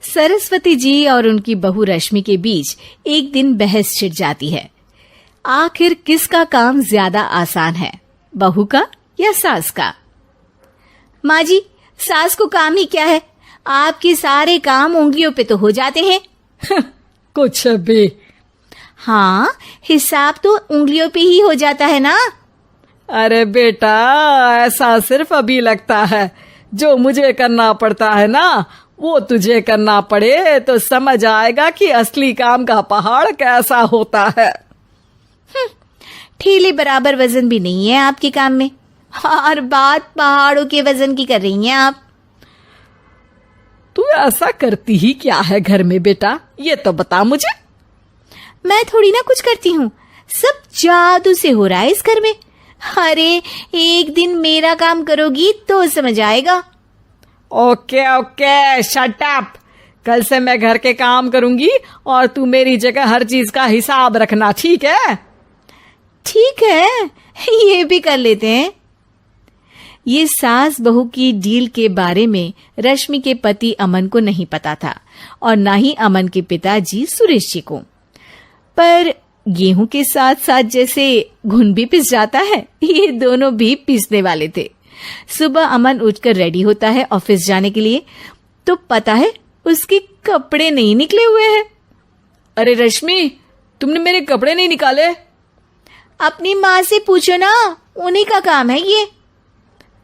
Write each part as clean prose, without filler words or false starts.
सरस्वती जी और उनकी बहू रश्मि के बीच एक दिन बहस छिड़ जाती है। आखिर किसका काम ज्यादा आसान है, बहू का या सास का? माँ जी, सास को काम ही क्या है, आपके सारे काम उंगलियों पे तो हो जाते हैं। कुछ भी। हाँ, हिसाब तो उंगलियों पे ही हो जाता है ना। अरे बेटा, ऐसा सिर्फ अभी लगता है। जो मुझे करना पड़ता है ना, वो तुझे करना पड़े तो समझ आएगा कि असली काम का पहाड़ कैसा होता है। ठेले बराबर वजन भी नहीं है आपके काम में, और बात पहाड़ों के वजन की कर रही हैं आप। तू ऐसा करती ही क्या है घर में बेटा, ये तो बता मुझे। मैं थोड़ी ना कुछ करती हूँ, सब जादू से हो रहा है इस घर में। अरे एक दिन मेरा काम करोगी तो समझ आएगा। Okay okay, shut up. कल से मैं घर के काम करूंगी और तू मेरी जगह हर चीज का हिसाब रखना, ठीक है? ठीक है, ये भी कर लेते हैं। ये सास बहू की डील के बारे में रश्मि के पति अमन को नहीं पता था, और ना ही अमन के पिताजी सुरेश जी को। पर गेहूं के साथ साथ जैसे घुन भी पिस जाता है, ये दोनों भी पीसने वाले थे। सुबह अमन उठकर रेडी होता है ऑफिस जाने के लिए, तो पता है उसके कपड़े नहीं निकले हुए हैं। अरे रश्मि, तुमने मेरे कपड़े नहीं निकाले? अपनी माँ से पूछो ना, उन्हीं का काम है ये।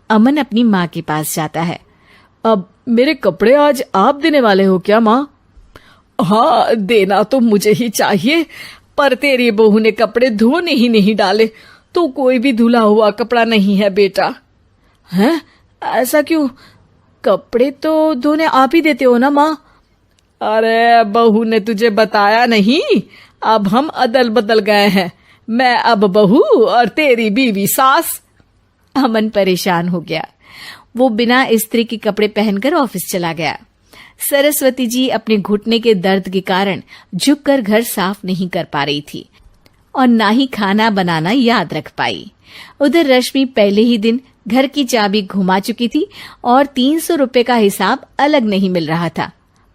अमन अपनी माँ के पास जाता है। अब मेरे कपड़े आज आप देने वाले हो क्या माँ? हाँ, देना तो मुझे ही चाहिए, पर तेरी बहू ने कपड़े धोने ही नहीं डाले, तो कोई भी धुला हुआ कपड़ा नहीं है बेटा। हैं? ऐसा क्यों? कपड़े तो धोने आप ही देते हो ना माँ? अरे बहू ने तुझे बताया नहीं, अब हम अदल बदल गए हैं। मैं अब बहू और तेरी बीवी सास। अमन परेशान हो गया। वो बिना इस्त्री के कपड़े पहनकर ऑफिस चला गया। सरस्वती जी अपने घुटने के दर्द के कारण झुककर घर साफ नहीं कर पा रही थी, और ना ही खाना बनाना याद रख पाई। उधर रश्मि पहले ही दिन घर की चाबी घुमा चुकी थी और 300 रुपए का हिसाब अलग नहीं मिल रहा था।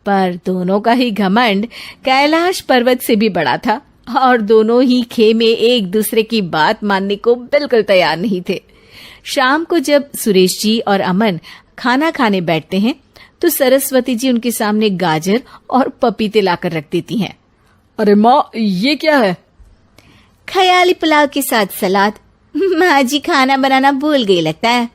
पर दोनों का ही घमंड कैलाश पर्वत से भी बड़ा था, और दोनों ही खेमे एक दूसरे की बात मानने को बिल्कुल तैयार नहीं थे। शाम को जब सुरेश जी और अमन खाना खाने बैठते हैं, तो सरस्वती जी उनके सामने गाजर और पपीते लाकर रख देती हैं। अरे माँ, ये क्या है? ख्याली पुलाव के साथ सलाद। माँ जी खाना बनाना भूल गई लगता है।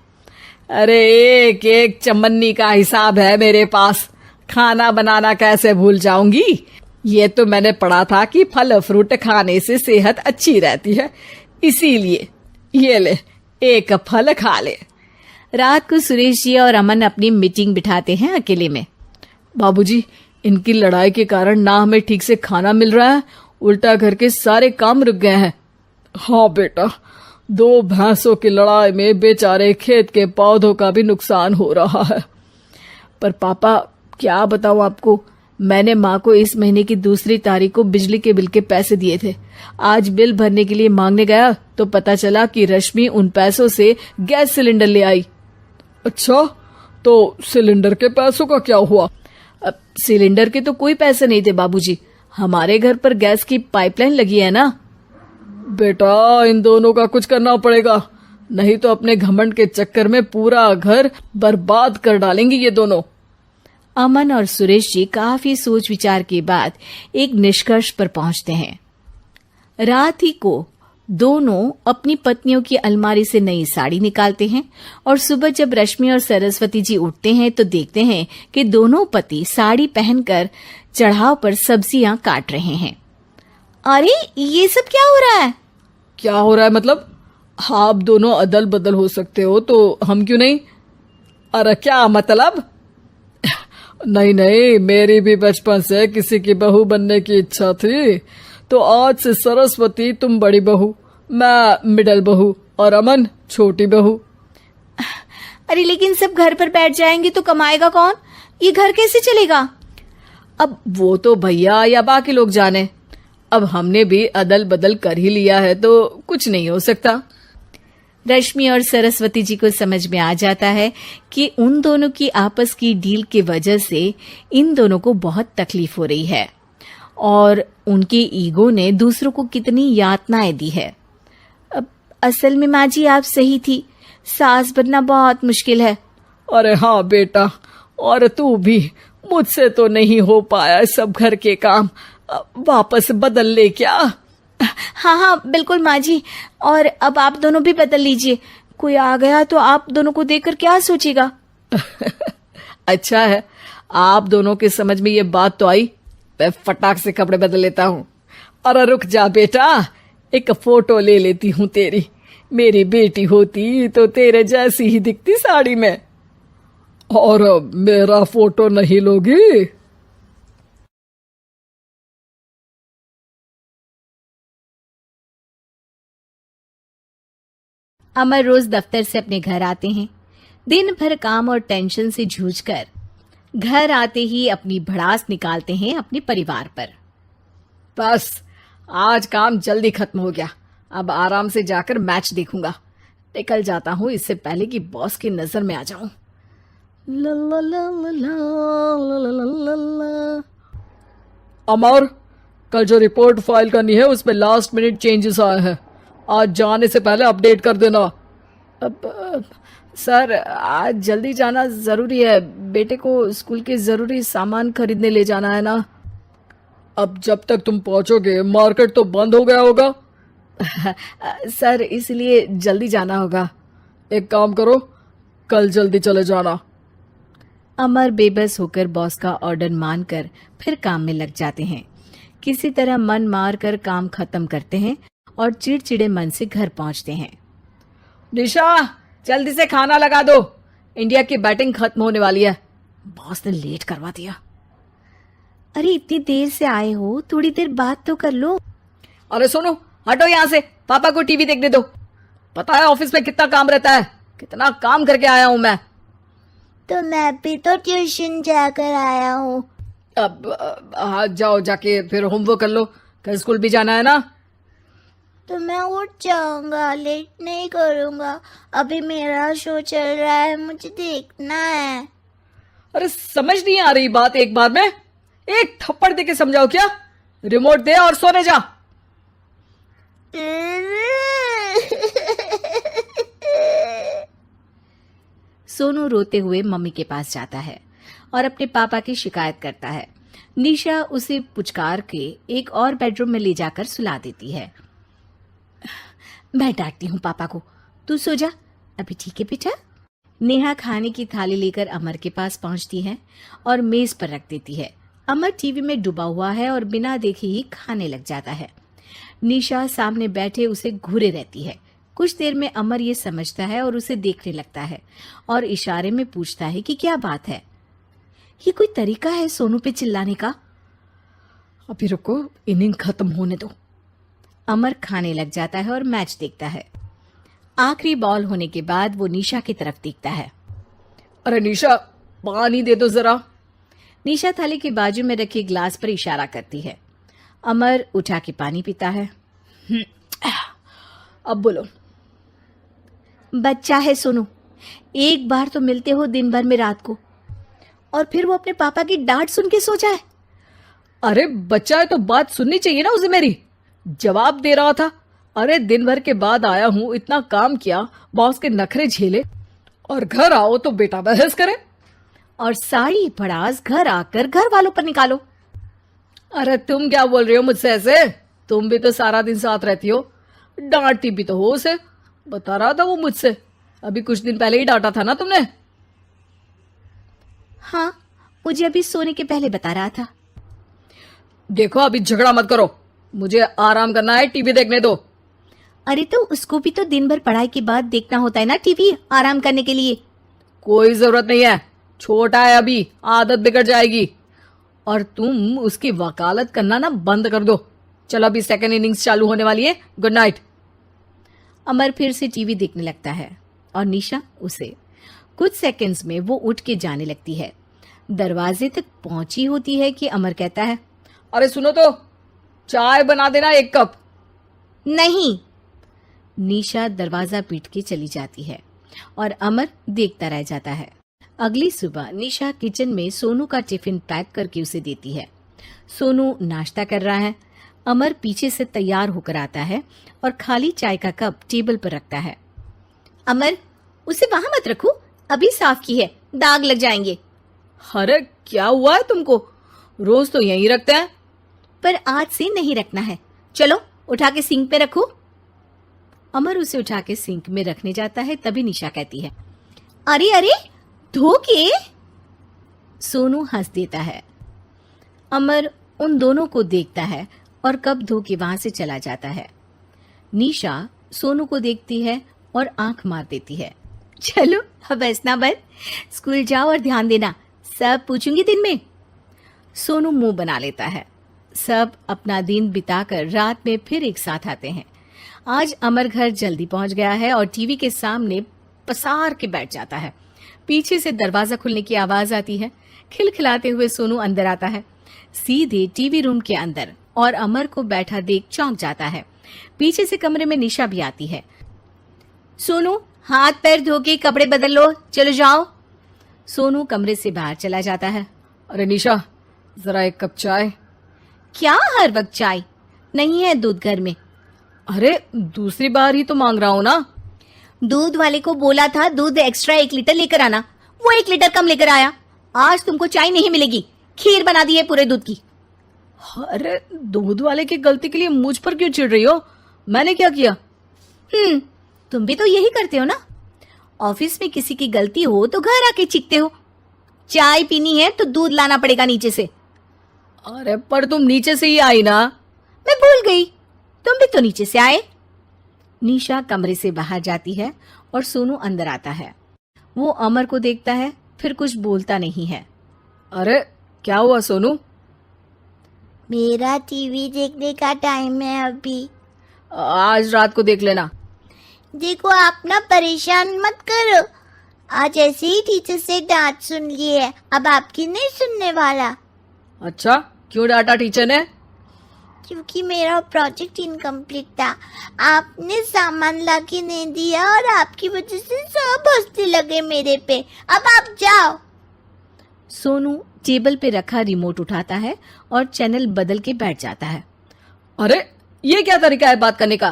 अरे एक एक चमन्नी का हिसाब है मेरे पास, खाना बनाना कैसे भूल जाऊंगी? ये तो मैंने पढ़ा था कि फल फ्रूट खाने से सेहत अच्छी रहती है, इसीलिए ये ले, एक फल खा ले। रात को सुरेश जी और अमन अपनी मीटिंग बिठाते हैं अकेले में। बाबूजी, इनकी लड़ाई के कारण ना हमें ठीक से खाना मिल रहा है, उल्टा घर के सारे काम रुक गए हैं। हाँ बेटा, 2 भैंसों की लड़ाई में बेचारे खेत के पौधों का भी नुकसान हो रहा है। पर पापा, क्या बताऊं आपको, मैंने माँ को इस महीने की 2 तारीख को बिजली के बिल के पैसे दिए थे। आज बिल भरने के लिए मांगने गया तो पता चला कि रश्मि उन पैसों से गैस सिलेंडर ले आई। अच्छा, तो सिलेंडर के पैसों का क्या हुआ? अब सिलेंडर के तो कोई पैसे नहीं थे बाबूजी, हमारे घर पर गैस की पाइपलाइन लगी है ना। बेटा, इन दोनों का कुछ करना पड़ेगा, नहीं तो अपने घमंड के चक्कर में पूरा घर बर्बाद कर डालेंगे ये दोनों। अमन और सुरेश जी काफी सोच विचार के बाद एक निष्कर्ष पर पहुंचते हैं। रात ही को दोनों अपनी पत्नियों की अलमारी से नई साड़ी निकालते हैं, और सुबह जब रश्मि और सरस्वती जी उठते हैं तो देखते हैं कि दोनों पति साड़ी पहनकर चढ़ाव पर सब्जियां काट रहे हैं। अरे ये सब क्या हो रहा है? क्या हो रहा है मतलब? आप दोनों अदल बदल हो सकते हो तो हम क्यों नहीं? अरे क्या मतलब? नहीं नहीं, मेरी भी बचपन से किसी की बहू बनने की इच्छा थी, तो आज से सरस्वती तुम बड़ी बहू, मैं मिडल बहू और अमन छोटी बहू। अरे लेकिन सब घर पर बैठ जाएंगे तो कमाएगा कौन? ये घर कैसे चलेगा? अब वो तो भैया या बाकी लोग जाने, अब हमने भी अदल बदल कर ही लिया है तो कुछ नहीं हो सकता। रश्मि और सरस्वती जी को समझ में आ जाता है कि उन दोनों की आपस की डील की वजह से इन दोनों को बहुत तकलीफ हो रही है और उनके ईगो ने दूसरों को कितनी यातनाएं दी है। अब असल में माँ जी आप सही थी, सास बनना बहुत मुश्किल है। अरे हाँ बेटा, और तू भी, मुझसे तो नहीं हो पाया सब घर के काम, वापस बदल ले क्या? हाँ हाँ बिल्कुल माँ जी, और अब आप दोनों भी बदल लीजिए। कोई आ गया तो आप दोनों को देखकर क्या सोचेगा? अच्छा है, आप दोनों के समझ में ये बात तो आई। मैं फटाक से कपड़े बदल लेता हूँ। अरे रुक जा बेटा, एक फोटो ले लेती हूँ तेरी। मेरी बेटी होती तो तेरे जैसी ही दिखती साड़ी में। और मेरा फोटो नहीं लोगी? अमर रोज दफ्तर से अपने घर आते हैं। दिन भर काम और टेंशन से जूझकर घर आते ही अपनी भड़ास निकालते हैं अपने परिवार पर। बस आज काम जल्दी खत्म हो गया, अब आराम से जाकर मैच देखूंगा। निकल जाता हूँ इससे पहले कि बॉस की नजर में आ जाऊं। ला ला ला ला ला ला ला ला ला। अमर, कल जो रिपोर्ट फाइल करनी है उसमें लास्ट मिनट चेंजेस आए हैं, आज जाने से पहले अपडेट कर देना। अब सर, आज जल्दी जाना जरूरी है, बेटे को स्कूल के जरूरी सामान खरीदने ले जाना है ना। अब जब तक तुम पहुंचोगे मार्केट तो बंद हो गया होगा। सर इसलिए जल्दी जाना होगा। एक काम करो, कल जल्दी चले जाना। अमर बेबस होकर बॉस का ऑर्डर मानकर फिर काम में लग जाते हैं। किसी तरह मन मार कर काम खत्म करते हैं और चिड़चिड़े मन से घर पहुंचते हैं। निशा, जल्दी से खाना लगा दो, इंडिया की बैटिंग खत्म होने वाली है। बॉस ने लेट करवा दिया। अरे इतनी देर से आए हो, थोड़ी देर बात तो कर लो। अरे सुनो, हटो यहाँ से, पापा को टीवी देखने दो। पता है ऑफिस में कितना काम रहता है, कितना काम करके आया हूँ मैं। तो मैं भी तो ट्यूशन जाकर आया हूँ। अब हाँ, जाओ जाके फिर होमवर्क कर लो, कल स्कूल भी जाना है ना। तो मैं उठ जाऊंगा, लेट नहीं करूंगा, अभी मेरा शो चल रहा है, मुझे देखना है। अरे समझ नहीं आ रही बात एक बार में, एक थप्पड़ दे के समझाओ क्या? रिमोट दे और सोने जा। सोनू रोते हुए मम्मी के पास जाता है और अपने पापा की शिकायत करता है। निशा उसे पुचकार के एक और बेडरूम में ले जाकर सुला देती है। मैं डांटती हूँ पापा को, तू सो जा अभी, ठीक है बेटा। नेहा खाने की थाली लेकर अमर के पास पहुंचती है और मेज पर रख देती है। अमर टीवी में डूबा हुआ है और बिना देखे ही खाने लग जाता है। निशा सामने बैठे उसे घूरे रहती है। कुछ देर में अमर ये समझता है और उसे देखने लगता है और इशारे में पूछता है कि क्या बात है। ये कोई तरीका है सोनू पे चिल्लाने का? अभी रुको, इनिंग खत्म होने दो। अमर खाने लग जाता है और मैच देखता है। आखिरी बॉल होने के बाद वो निशा की तरफ देखता है। अरे निशा, पानी दे दो जरा। निशा थाली के बाजू में रखे ग्लास पर इशारा करती है। अमर उठा के पानी पीता है। अब बोलो। बच्चा है सोनू, एक बार तो मिलते हो दिन भर में रात को, और फिर वो अपने पापा की डांट सुन के सो जाए। अरे बच्चा है तो बात सुननी चाहिए ना उसे मेरी। जवाब दे रहा था। अरे दिन भर के बाद आया हूं, इतना काम किया, बॉस के नखरे झेले, और घर आओ तो बेटा बहस करे। और सारी भड़ास घर आकर घर वालों पर निकालो। अरे तुम क्या बोल रही हो मुझसे ऐसे? तुम भी तो सारा दिन साथ रहती हो, डांटती भी तो हो उसे। बता रहा था वो मुझसे, अभी कुछ दिन पहले ही डांटा था ना तुमने। हाँ, मुझे अभी सोने के पहले बता रहा था। देखो अभी झगड़ा मत करो, मुझे आराम करना है, टीवी देखने दो। अरे तो उसको भी तो दिन भर पढ़ाई के बाद देखना होता है ना टीवी, आराम करने के लिए। कोई जरूरत नहीं है, छोटा है अभी, आदत बिगड़ जाएगी। और तुम उसकी वकालत करना ना बंद कर दो। चलो अभी सेकंड इनिंग्स चालू होने वाली है, गुड नाइट। अमर फिर से टीवी देखने लगता है और निशा उसे। कुछ सेकंड्स में वो उठ के जाने लगती है। दरवाजे तक पहुंची होती है कि अमर कहता है, अरे सुनो तो, चाय बना देना 1 कप। नहीं। निशा दरवाजा पीट के चली जाती है और अमर देखता रह जाता है। अगली सुबह निशा किचन में सोनू का टिफिन पैक करके उसे देती है। सोनू नाश्ता कर रहा है। अमर पीछे से तैयार होकर आता है और खाली चाय का कप टेबल पर रखता है। अमर, उसे वहां मत रखो, अभी साफ की है, दाग लग जाएंगे। अरे क्या हुआ है तुमको? रोज तो यहीं रखते हैं। पर आज से नहीं रखना है, चलो उठा के सिंक पे रखो। अमर उसे उठा के सिंक में रखने जाता है, तभी निशा कहती है, अरे अरे धो के। सोनू हंस देता है। अमर उन दोनों को देखता है और कप धो के वहां से चला जाता है। निशा सोनू को देखती है और आंख मार देती है। चलो अब हंसना बंद, स्कूल जाओ और ध्यान देना, सब पूछूंगी दिन में। सोनू मुंह बना लेता है। सब अपना दिन बिताकर रात में फिर एक साथ आते हैं। आज अमर घर जल्दी पहुंच गया है और टीवी के सामने पसार के बैठ जाता है। पीछे से दरवाजा खुलने की आवाज आती है। खिलखिलाते हुए सोनू अंदर आता है, सीधे टीवी रूम के अंदर, और अमर को बैठा देख चौंक जाता है। पीछे से कमरे में निशा भी आती है। सोनू, हाथ पैर धो के कपड़े बदल लो, चलो जाओ। सोनू कमरे से बाहर चला जाता है। अरे निशा, जरा एक कप चाय। क्या हर वक्त चाय? नहीं है दूध घर में। अरे दूसरी बार ही तो मांग रहा हूं ना। दूध वाले को बोला था दूध एक्स्ट्रा 1 लीटर लेकर आना, वो 1 लीटर कम लेकर आया। आज तुमको चाय नहीं मिलेगी, खीर बना दी है पूरे दूध की। अरे दूध वाले की गलती के लिए मुझ पर क्यों चिढ़ रही हो? मैंने क्या किया? तुम भी तो यही करते हो ना। ऑफिस में किसी की गलती हो तो घर आके चीखते हो। चाय पीनी है तो दूध लाना पड़ेगा नीचे से। अरे पर तुम नीचे से ही आई ना। मैं भूल गई, तुम भी तो नीचे से आए। निशा कमरे से बाहर जाती है और सोनू अंदर आता है। वो अमर को देखता है, फिर कुछ बोलता नहीं है। अरे क्या हुआ सोनू? मेरा टीवी देखने का टाइम है अभी। आज रात को देख लेना। देखो आप ना परेशान मत करो, आज ऐसे ही टीचर से डांट सुन ली है, अब आपकी नहीं सुनने वाला। अच्छा, क्यों डांटा टीचर ने? क्योंकि मेरा प्रोजेक्ट इनकम्प्लीट था, आपने सामान लाके नहीं दिया और आपकी वजह से सब हंसने लगे मेरे पे। अब आप जाओ। सोनू टेबल पे रखा रिमोट उठाता है और चैनल बदल के बैठ जाता है। अरे ये क्या तरीका है बात करने का?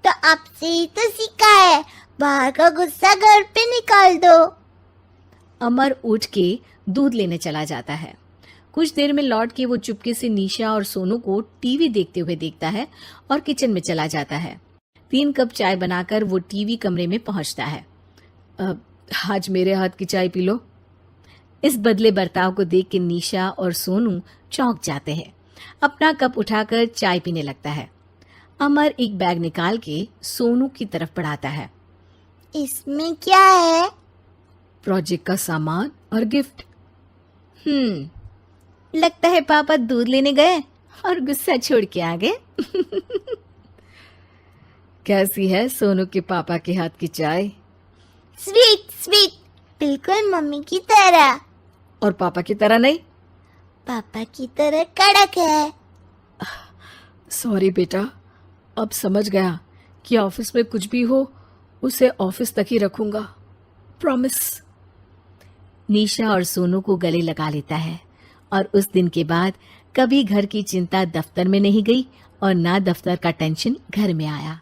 तो आपसे ही तो सीखा है, बाहर का गुस्सा घर पे निकाल दो। अमर उठ के दूध लेने चला जाता है। कुछ देर में लौट के वो चुपके से निशा और सोनू को टीवी देखते हुए देखता है और किचन में चला जाता है। 3 कप चाय बनाकर वो टीवी कमरे में पहुंचता है। आज मेरे हाथ की चाय पी लो। इस बदले बर्ताव को देख के निशा और सोनू चौंक जाते हैं। अपना कप उठाकर चाय पीने लगता है। अमर एक बैग निकाल के सोनू की तरफ बढ़ाता है। इसमें क्या है? प्रोजेक्ट का सामान और गिफ्ट। लगता है पापा दूध लेने गए और गुस्सा छोड़ के आ गए। कैसी है सोनू के पापा के हाथ की चाय? स्वीट स्वीट, बिल्कुल मम्मी की तरह। और पापा की तरह नहीं? पापा की तरह कड़क है। सॉरी बेटा, अब समझ गया कि ऑफिस में कुछ भी हो उसे ऑफिस तक ही रखूंगा, प्रॉमिस। निशा और सोनू को गले लगा लेता है और उस दिन के बाद कभी घर की चिंता दफ्तर में नहीं गई और ना दफ्तर का टेंशन घर में आया।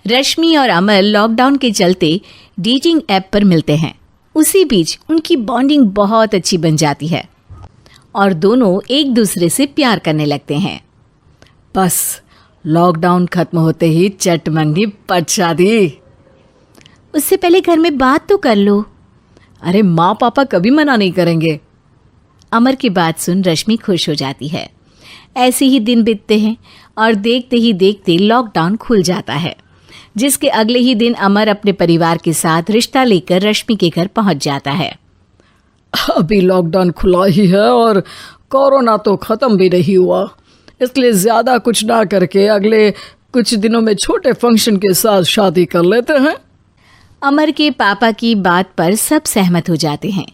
रश्मि और अमर लॉकडाउन के चलते डेटिंग ऐप पर मिलते हैं। उसी बीच उनकी बॉन्डिंग बहुत अच्छी बन जाती है और दोनों एक दूसरे से प्यार करने लगते हैं। बस लॉकडाउन खत्म होते ही चट मंगनी पट शादी। उससे पहले घर में बात तो कर लो। अरे माँ पापा कभी मना नहीं करेंगे। अमर की बात सुन रश्मि खुश हो जाती है। ऐसे ही दिन बीतते हैं और देखते ही देखते लॉकडाउन खुल जाता है, जिसके अगले ही दिन अमर अपने परिवार के साथ रिश्ता लेकर रश्मि के घर पहुंच जाता है। अभी लॉकडाउन खुला ही है और कोरोना तो खत्म भी नहीं हुआ, इसलिए ज्यादा कुछ ना करके अगले कुछ दिनों में छोटे फंक्शन के साथ शादी कर लेते हैं। अमर के पापा की बात पर सब सहमत हो जाते हैं।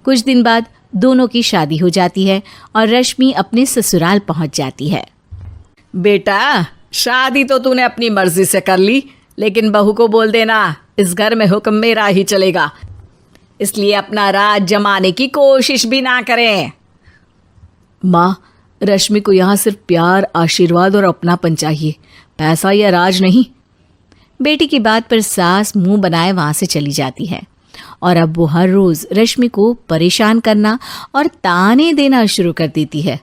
कुछ दिन बाद दोनों की शादी हो जाती है और रश्मि अपने ससुराल पहुंच जाती है। बेटा, शादी तो तूने अपनी मर्जी से कर ली, लेकिन बहू को बोल देना इस घर में हुक्म मेरा ही चलेगा, इसलिए अपना राज जमाने की कोशिश भी ना करें। माँ, रश्मि को यहाँ सिर्फ प्यार, आशीर्वाद और अपनापन चाहिए, पैसा या राज नहीं। बेटी की बात पर सास मुंह बनाए वहां से चली जाती है और अब वो हर रोज रश्मि को परेशान करना और ताने देना शुरू कर देती है।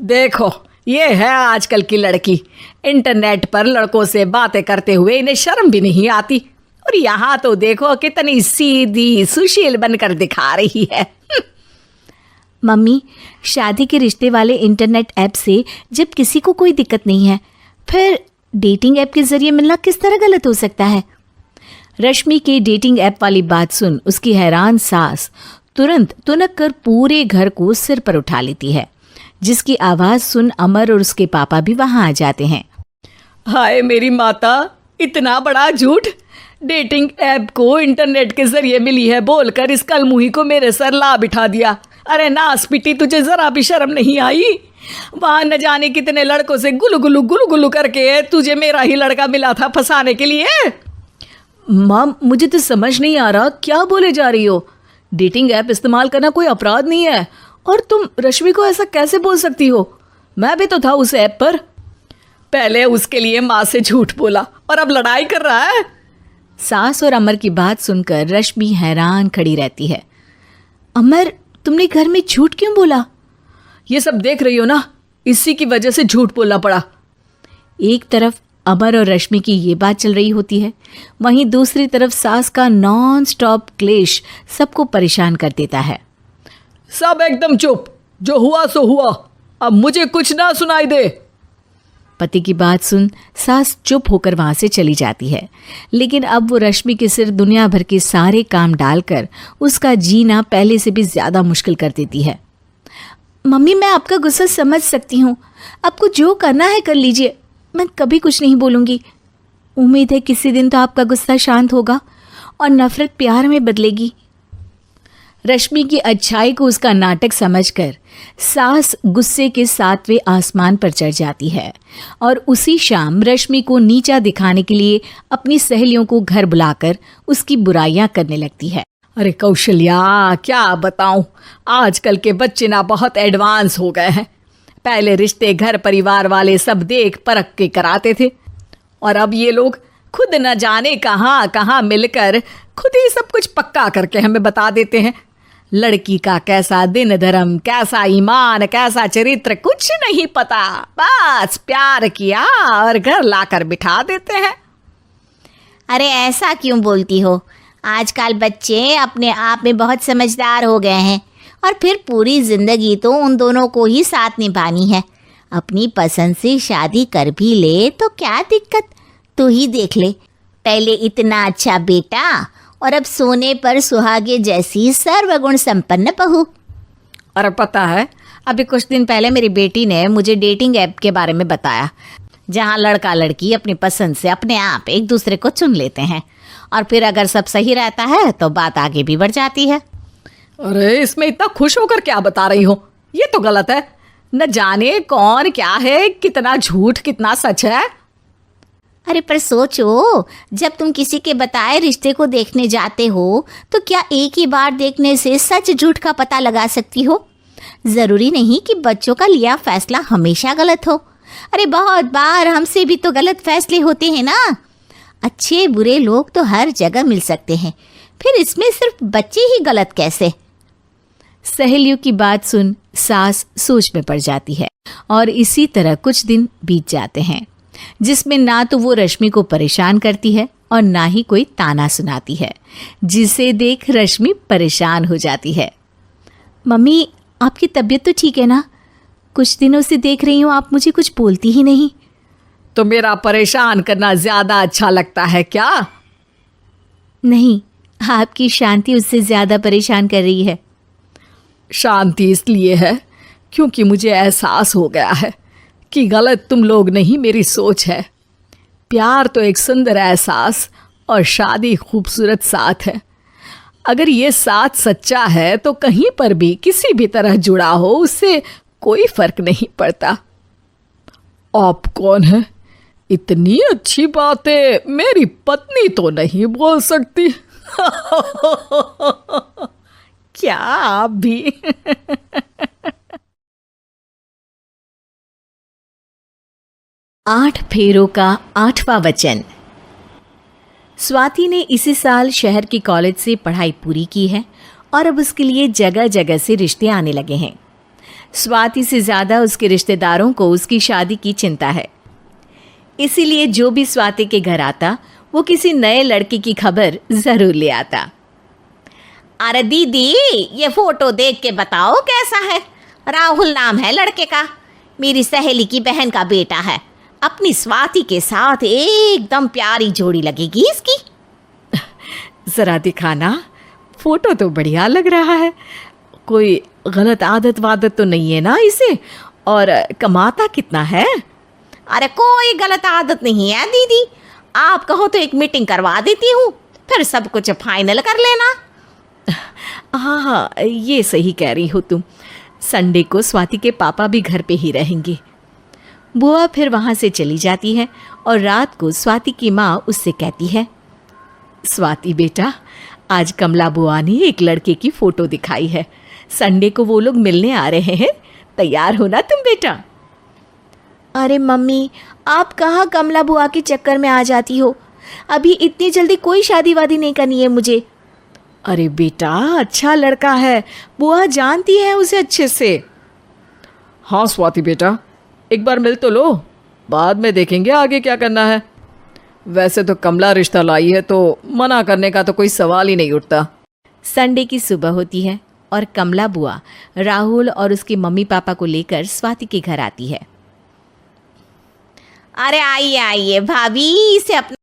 देखो, ये है आजकल की लड़की, इंटरनेट पर लड़कों से बातें करते हुए इन्हें शर्म भी नहीं आती, और यहाँ तो देखो कितनी सीधी सुशील बनकर दिखा रही है। मम्मी, शादी के रिश्ते वाले इंटरनेट ऐप से जब किसी को कोई दिक्कत नहीं है, फिर डेटिंग ऐप के जरिए मिलना किस तरह गलत हो सकता है? रश्मि के डेटिंग ऐप वाली बात सुन उसकी हैरान सास तुरंत तुनक कर पूरे घर को सिर पर उठा लेती है, जिसकी आवाज सुन अमर और उसके पापा भी वहां आ जाते हैं। हाय मेरी माता, इतना बड़ा झूठ! डेटिंग ऐप को इंटरनेट के जरिए मिली है बोलकर इस कलमुही को मेरे सर ला बिठा दिया। अरे नास पिटी, तुझे जरा भी शर्म नहीं आई? वहां न जाने कितने लड़कों से गुलू गुलू करके तुझे मेरा ही लड़का मिला था फंसाने के लिए। माँ, मुझे तो समझ नहीं आ रहा क्या बोले जा रही हो। डेटिंग ऐप इस्तेमाल करना कोई अपराध नहीं है, और तुम रश्मि को ऐसा कैसे बोल सकती हो? मैं भी तो था उस ऐप पर। पहले उसके लिए माँ से झूठ बोला और अब लड़ाई कर रहा है। सास और अमर की बात सुनकर रश्मि हैरान खड़ी रहती है। अमर, तुमने घर में झूठ क्यों बोला? ये सब देख रही हो ना, इसी की वजह से झूठ बोलना पड़ा। एक तरफ अमर और रश्मि की ये बात चल रही होती है, वहीं दूसरी तरफ सास का नॉन स्टॉप क्लेश सबको परेशान कर देता है। सब एकदम चुप, जो हुआ सो हुआ, अब मुझे कुछ ना सुनाई दे। पति की बात सुन सास चुप होकर वहां से चली जाती है, लेकिन अब वो रश्मि के सिर दुनिया भर के सारे काम डालकर उसका जीना पहले से भी ज्यादा मुश्किल कर देती है। मम्मी, मैं आपका गुस्सा समझ सकती हूँ, आपको जो करना है कर लीजिए, मैं कभी कुछ नहीं बोलूँगी। उम्मीद है किसी दिन तो आपका गुस्सा शांत होगा और नफरत प्यार में बदलेगी। रश्मि की अच्छाई को उसका नाटक समझकर सास गुस्से के 7वें आसमान पर चढ़ जाती है और उसी शाम रश्मि को नीचा दिखाने के लिए अपनी सहेलियों को घर बुलाकर उसकी बुराइयां करने लगती है। अरे कौशल्या, क्या बताऊं, आजकल के बच्चे ना बहुत एडवांस हो गए हैं। पहले रिश्ते घर परिवार वाले सब देख परख के कराते थे, और अब ये लोग खुद न जाने कहाँ कहाँ मिलकर खुद ही सब कुछ पक्का करके हमें बता देते हैं। लड़की का कैसा दिन धर्म, कैसा ईमान, कैसा चरित्र कुछ नहीं पता, बस प्यार किया और घर लाकर बिठा देते हैं। अरे ऐसा क्यों बोलती हो? आजकल बच्चे अपने आप में बहुत समझदार हो गए हैं, और फिर पूरी जिंदगी तो उन दोनों को ही साथ निभानी है। अपनी पसंद से शादी कर भी ले तो क्या दिक्कत, तू ही देख ले, पहले इतना अच्छा बेटा और अब सोने पर सुहागे जैसी सर्वगुण संपन्न बहू। और पता है, अभी कुछ दिन पहले मेरी बेटी ने मुझे डेटिंग ऐप के बारे में बताया, जहां लड़का लड़की अपनी पसंद से अपने आप एक दूसरे को चुन लेते हैं, और फिर अगर सब सही रहता है तो बात आगे भी बढ़ जाती है। अरे इसमें इतना खुश होकर क्या बता रही हो? ये तो गलत है। न जाने कौन क्या है, कितना झूठ कितना सच है। अरे पर सोचो, जब तुम किसी के बताए रिश्ते को देखने जाते हो तो क्या एक ही बार देखने से सच झूठ का पता लगा सकती हो? जरूरी नहीं कि बच्चों का लिया फैसला हमेशा गलत हो। अरे बहुत बार हमसे भी तो गलत फैसले होते हैं ना। अच्छे बुरे लोग तो हर जगह मिल सकते हैं, फिर इसमें सिर्फ बच्चे ही गलत कैसे? सहेलियों की बात सुन सास सोच में पड़ जाती है, और इसी तरह कुछ दिन बीत जाते हैं, जिसमें ना तो वो रश्मि को परेशान करती है और ना ही कोई ताना सुनाती है, जिसे देख रश्मि परेशान हो जाती है। मम्मी, आपकी तबीयत तो ठीक है ना? कुछ दिनों से देख रही हूँ आप मुझे कुछ बोलती ही नहीं। तो मेरा परेशान करना ज्यादा अच्छा लगता है क्या? नहीं, आपकी शांति उससे ज्यादा परेशान कर रही है। शांति इसलिए है क्योंकि मुझे एहसास हो गया है कि गलत तुम लोग नहीं, मेरी सोच है। प्यार तो एक सुंदर एहसास और शादी खूबसूरत साथ है। अगर ये साथ सच्चा है तो कहीं पर भी किसी भी तरह जुड़ा हो उससे कोई फर्क नहीं पड़ता। आप कौन है? इतनी अच्छी बातें मेरी पत्नी तो नहीं बोल सकती। क्या आप भी? आठ फेरों का आठवां वचन। स्वाति ने इसी साल शहर के कॉलेज से पढ़ाई पूरी की है और अब उसके लिए जगह जगह से रिश्ते आने लगे हैं। स्वाति से ज्यादा उसके रिश्तेदारों को उसकी शादी की चिंता है, इसीलिए जो भी स्वाति के घर आता वो किसी नए लड़के की खबर जरूर ले आता। अरे दीदी, ये फोटो देख के बताओ कैसा है। राहुल नाम है लड़के का, मेरी सहेली की बहन का बेटा है। अपनी स्वाति के साथ एकदम प्यारी जोड़ी लगेगी इसकी। जरा दिखाना, फोटो तो बढ़िया लग रहा है। कोई गलत आदत वादत तो नहीं है ना इसे? और कमाता कितना है? अरे कोई गलत आदत नहीं है दीदी, आप कहो तो एक मीटिंग करवा देती हूँ, फिर सब कुछ फाइनल कर लेना। हाँ हाँ, ये सही कह रही हो तुम। संडे को स्वाति के पापा भी घर पे ही रहेंगे। बुआ फिर वहाँ से चली जाती है और रात को स्वाति की माँ उससे कहती है, स्वाति बेटा, आज कमला बुआ ने एक लड़के की फोटो दिखाई है। संडे को वो लोग मिलने आ रहे हैं, तैयार हो ना तुम बेटा? अरे मम्मी, आप कहाँ कमला बुआ के चक्कर में आ जाती हो? अभी इतनी जल्दी कोई शादी वादी नहीं करनी है मुझे। अरे बेटा, अच्छा लड़का है, बुआ जानती है उसे अच्छे से। हाँ स्वाति बेटा, एक बार मिल तो लो, बाद में देखेंगे आगे क्या करना है। वैसे तो कमला रिश्ता लाई है तो मना करने का तो कोई सवाल ही नहीं उठता। संडे की सुबह होती है और कमला बुआ राहुल और उसके मम्मी पापा को लेकर स्वाति के घर आती है। अरे आइए आइए भाभी, इसे अपना